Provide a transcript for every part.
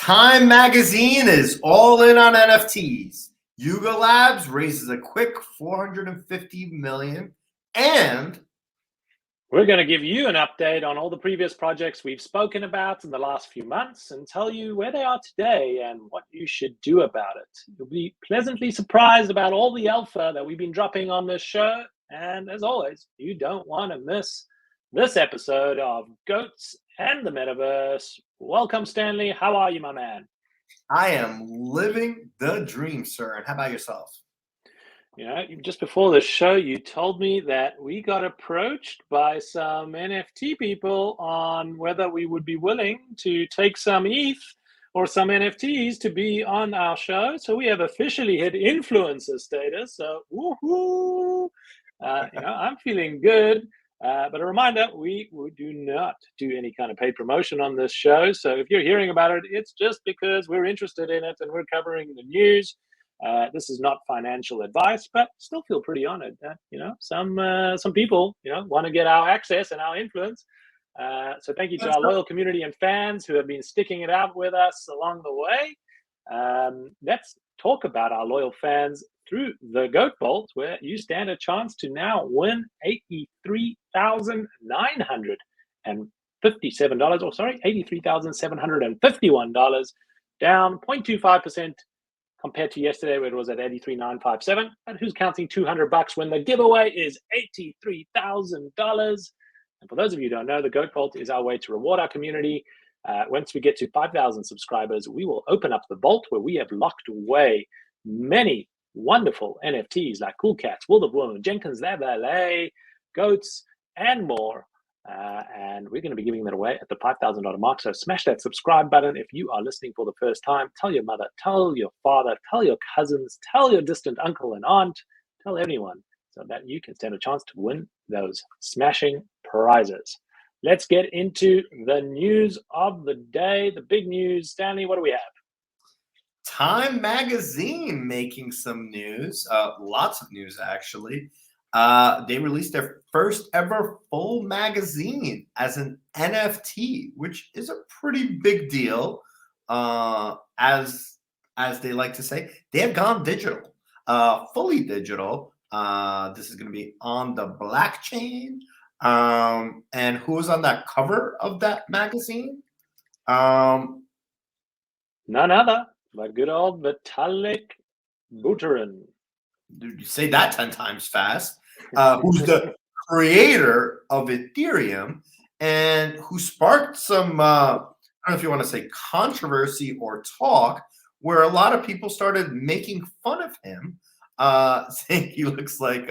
Time Magazine is all in on NFTs. Yuga Labs raises a quick $450 million, and we're going to give you an update on all the previous projects we've spoken about in the last few months and tell you where they are today and what you should do about it. You'll be pleasantly surprised about all the alpha that we've been dropping on this show. And as always, you don't want to miss this episode of Goats and the Metaverse. Welcome, Stanley. How are you, my man? I am living the dream, sir. And how about yourself? You know, just before the show, you told me that we got approached by some NFT people on whether we would be willing to take some ETH or some NFTs to be on our show. So we have officially hit influencer status. So, woohoo! I'm feeling good. But a reminder, we do not do any kind of paid promotion on this show. So if you're hearing about it, it's just because we're interested in it and we're covering the news. This is not financial advice, but still feel pretty honored that, some people, want to get our access and our influence. So thank you to our loyal community and fans who have been sticking it out with us along the way. Let's talk about our loyal fans through the Goat Vault, where you stand a chance to now win $83,751, down 0.25% compared to yesterday, where it was at 83,957. And who's counting $200 when the giveaway is $83,000? And for those of you who don't know, the Goat Vault is our way to reward our community. Once we get to 5,000 subscribers, we will open up the vault where we have locked away many wonderful NFTs like Cool Cats, World of Women, Jenkins, Lab LA, Goats, and more. And we're going to be giving that away at the $5,000 mark. So smash that subscribe button if you are listening for the first time. Tell your mother, tell your father, tell your cousins, tell your distant uncle and aunt, tell anyone so that you can stand a chance to win those smashing prizes. Let's get into the news of the day, the big news. Stanley, what do we have? Time Magazine making some news, lots of news actually. They released their first ever full magazine as an NFT, which is a pretty big deal. As they like to say, they have gone digital, fully digital. This is going to be on the blockchain. And who was on that cover of that magazine? None other but good old Vitalik Buterin. You say that 10 times fast. Who's the creator of Ethereum and who sparked some, I don't know if you want to say controversy or talk, where a lot of people started making fun of him, saying he looks like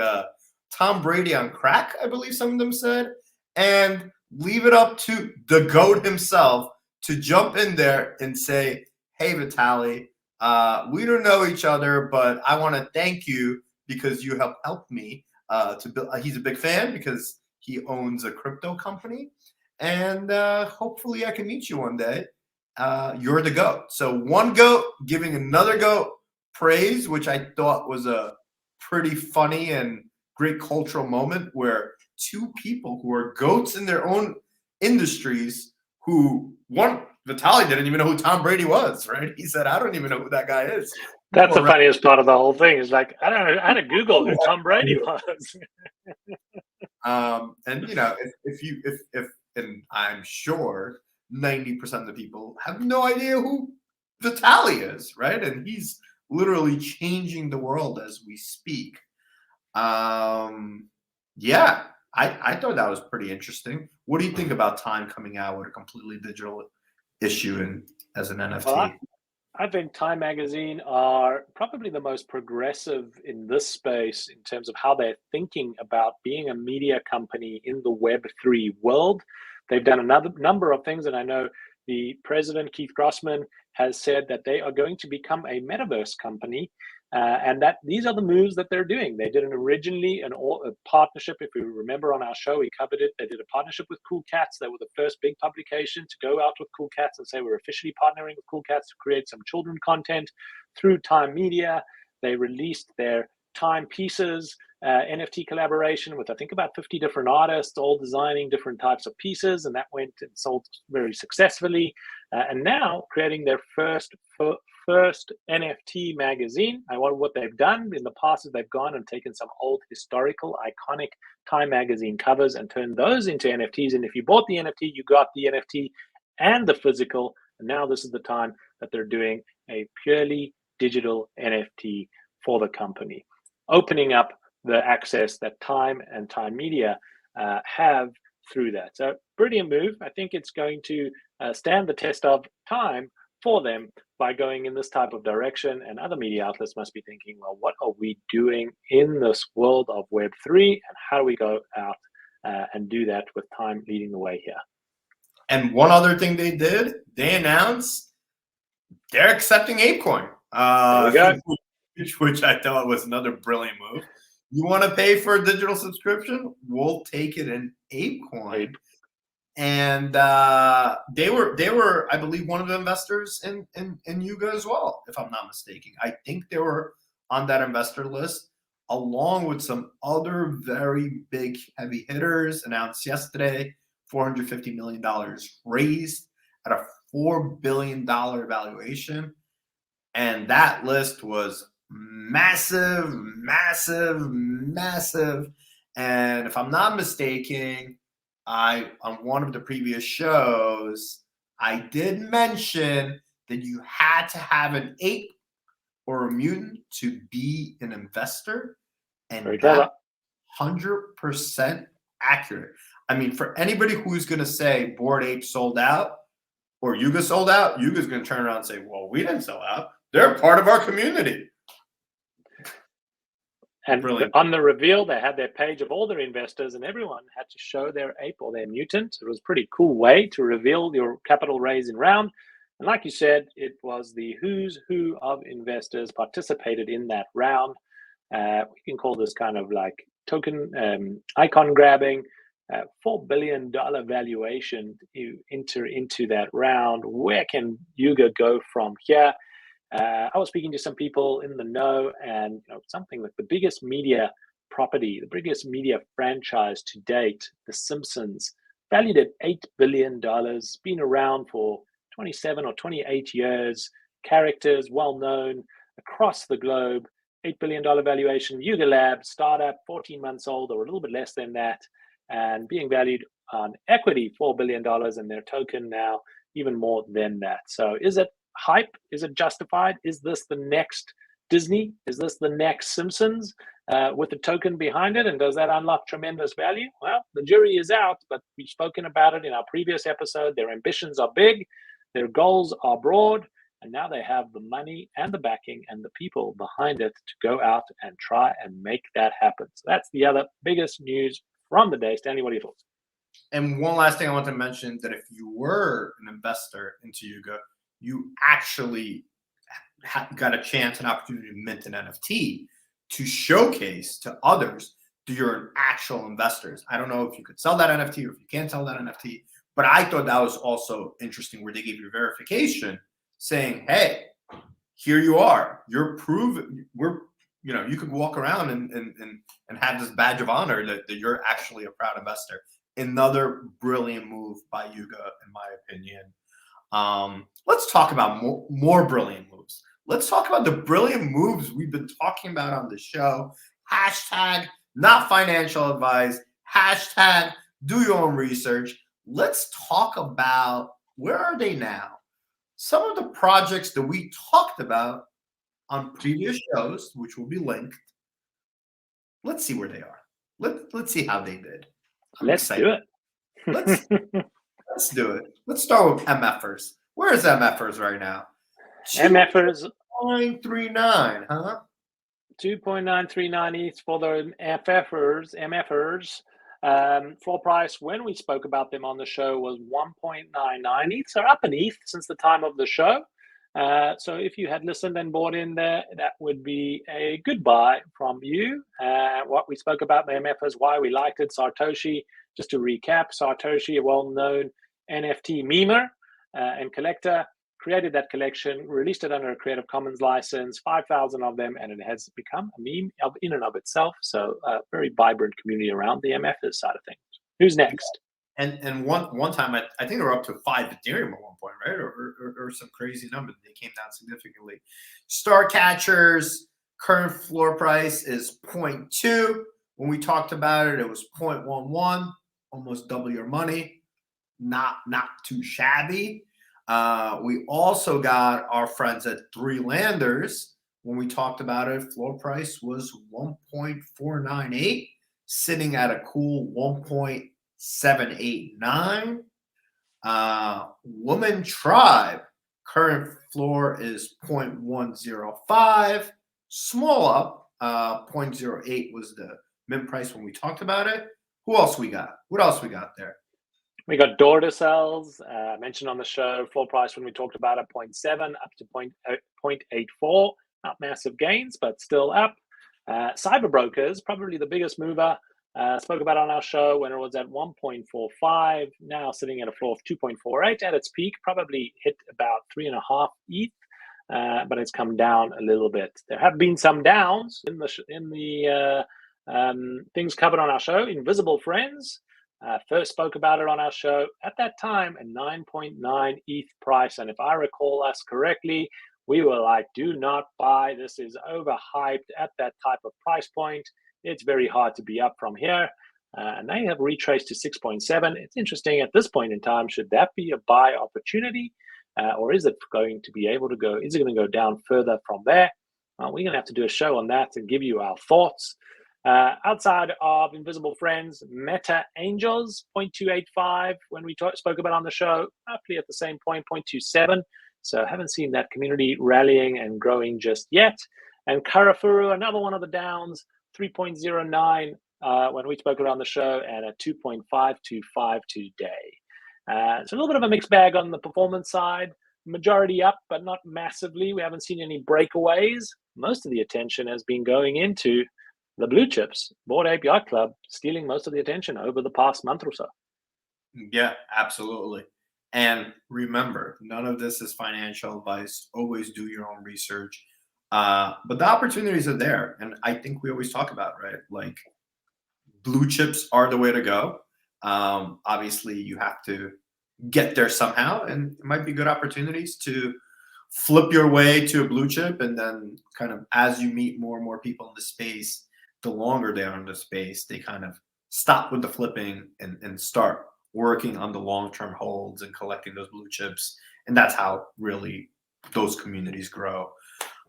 Tom Brady on crack, I believe some of them said, and leave it up to the GOAT himself to jump in there and say, hey, Vitalik, we don't know each other, but I want to thank you because you have helped me to build. He's a big fan because he owns a crypto company, and hopefully I can meet you one day. You're the GOAT. So one GOAT giving another GOAT praise, which I thought was a pretty funny and great cultural moment where two people who are GOATs in their own industries, who one, Vitalik didn't even know who Tom Brady was, right? He said, I don't even know who that guy is. That's the funniest part of the whole thing. Is like, I don't know, I had to Google who Tom Brady was. And if and I'm sure 90% of the people have no idea who Vitalik is, right? And he's literally changing the world as we speak. Yeah, I thought that was pretty interesting. What do you think about Time coming out with a completely digital issue and as an NFT? Well, I think Time Magazine are probably the most progressive in this space in terms of how they're thinking about being a media company in the Web3 world. They've done another number of things, and I know the president, Keith Grossman, has said that they are going to become a Metaverse company, and that these are the moves that they're doing. They did originally a partnership. If you remember on our show, we covered it. They did a partnership with Cool Cats. They were the first big publication to go out with Cool Cats and say we're officially partnering with Cool Cats to create some children content through Time Media. They released their time pieces, NFT collaboration with I think about 50 different artists, all designing different types of pieces, and that went and sold very successfully. And now creating their first NFT magazine. What they've done in the past is they've gone and taken some old historical iconic Time magazine covers and turned those into NFTs. And if you bought the NFT, you got the NFT and the physical. And now this is the time that they're doing a purely digital NFT for the company, opening up the access that Time and Time Media have through that. So brilliant move. I think it's going to stand the test of time for them by going in this type of direction, and other media outlets must be thinking, well, what are we doing in this world of Web3, and how do we go out and do that with Time leading the way here? And one other thing they did, they announced they're accepting ApeCoin, which I thought was another brilliant move. You want to pay for a digital subscription? We'll take it in ApeCoin. And they were, I believe, one of the investors in Yuga as well, if I'm not mistaken. I think they were on that investor list, along with some other very big heavy hitters announced yesterday. $450 million raised at a $4 billion valuation. And that list was massive, massive, massive. And if I'm not mistaken, on one of the previous shows, I did mention that you had to have an ape or a mutant to be an investor. And that's 100% accurate. I mean, for anybody who's going to say Bored Ape sold out or Yuga sold out, Yuga's going to turn around and say, well, we didn't sell out. They're part of our community. And on the reveal, they had their page of all their investors, and everyone had to show their ape or their mutant. It was a pretty cool way to reveal your capital raise in round. And like you said, it was the who's who of investors participated in that round. We can call this kind of like token icon grabbing. $4 billion valuation to enter into that round. Where can Yuga go from here? I was speaking to some people in the know, and something like the biggest media property, the biggest media franchise to date, The Simpsons, valued at $8 billion, been around for 27 or 28 years, characters well known across the globe, $8 billion valuation, Yuga Lab, startup, 14 months old or a little bit less than that, and being valued on equity, $4 billion, and their token now even more than that. So is it hype? Is it justified? Is this the next Disney? Is this the next Simpsons with a token behind it? And does that unlock tremendous value? Well, the jury is out, but we've spoken about it in our previous episode. Their ambitions are big, their goals are broad, and now they have the money and the backing and the people behind it to go out and try and make that happen. So that's the other biggest news from the day. Stanley, what are your thoughts? And one last thing I want to mention, that if you were an investor into Yuga, you actually got a chance, an opportunity to mint an NFT to showcase to others that you're actual investors. I don't know if you could sell that NFT or if you can't sell that NFT, but I thought that was also interesting, where they gave you verification saying, hey, here you are. You're proven. You could walk around and have this badge of honor that you're actually a proud investor. Another brilliant move by Yuga, in my opinion. Let's talk about more brilliant moves. Let's talk about the brilliant moves we've been talking about on the show. Hashtag not financial advice. Hashtag do your own research. Let's talk about, where are they now? Some of the projects that we talked about on previous shows, which will be linked. Let's see where they are. Let's see how they did. Let's do it. Let's do it. Let's start with MFers. Where is MFers right now? MFers 2.939, huh? 2.939 ETH for the MFers. Floor price when we spoke about them on the show was 1.99 ETH, so up an ETH since the time of the show. So if you had listened and bought in there, that would be a good buy from you. What we spoke about the MFers, why we liked it, Satoshi. Just to recap, Satoshi, a well-known NFT memer and collector, created that collection, released it under a Creative Commons license, 5,000 of them, and it has become a meme in and of itself. So a very vibrant community around the MFers side of things. Who's next? And one time, I think they were up to 5 Ethereum at one point, right? Or some crazy number. They came down significantly. Star Catchers, current floor price is 0.2. When we talked about it, it was 0.11, almost double your money. Not too shabby. We also got our friends at Three Landers. When we talked about it, floor price was 1.498, sitting at a cool 1.789. Woman Tribe, current floor is 0.105. Small up, 0.08 was the mint price when we talked about it. Who else we got? What else we got there? We got Daughter Cells, mentioned on the show, floor price when we talked about it, 0.7 up to 0.84. Not massive gains, but still up. Cyber Brokers, probably the biggest mover. Spoke about on our show when it was at 1.45, now sitting at a floor of 2.48 at its peak, probably hit about 3.5 ETH, but it's come down a little bit. There have been some downs in the things covered on our show. Invisible Friends, first spoke about it on our show at that time, a 9.9 ETH price. And if I recall us correctly, we were like, do not buy. This is overhyped at that type of price point. It's very hard to be up from here. And they have retraced to 6.7. It's interesting at this point in time, should that be a buy opportunity? Or is it going to be able to go, is it going to go down further from there? We're going to have to do a show on that and give you our thoughts. Outside of Invisible Friends, Meta Angels, 0.285. When we spoke about on the show, roughly at the same point, 0.27. So haven't seen that community rallying and growing just yet. And Karafuru, another one of the downs, 3.09 when we spoke around the show, and a 2.525 today. It's a little bit of a mixed bag on the performance side. Majority up, but not massively. We haven't seen any breakaways. Most of the attention has been going into the blue chips. Bored Ape Yacht Club stealing most of the attention over the past month or so. Yeah, absolutely. And remember, none of this is financial advice. Always do your own research. But the opportunities are there. And I think we always talk about, right? Like, blue chips are the way to go. Obviously, you have to get there somehow. And it might be good opportunities to flip your way to a blue chip. And then kind of as you meet more and more people in the space, the longer they are in the space, they kind of stop with the flipping and start working on the long-term holds and collecting those blue chips. And that's how really those communities grow.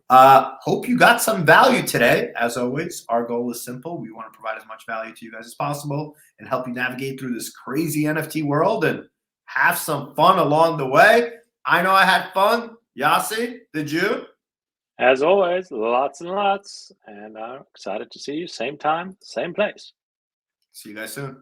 Hope you got some value today. As always, our goal is simple. We want to provide as much value to you guys as possible and help you navigate through this crazy NFT world and have some fun along the way. I know I had fun. Yossi, did you? As always, lots and lots. And I'm excited to see you same time, same place. See you guys soon.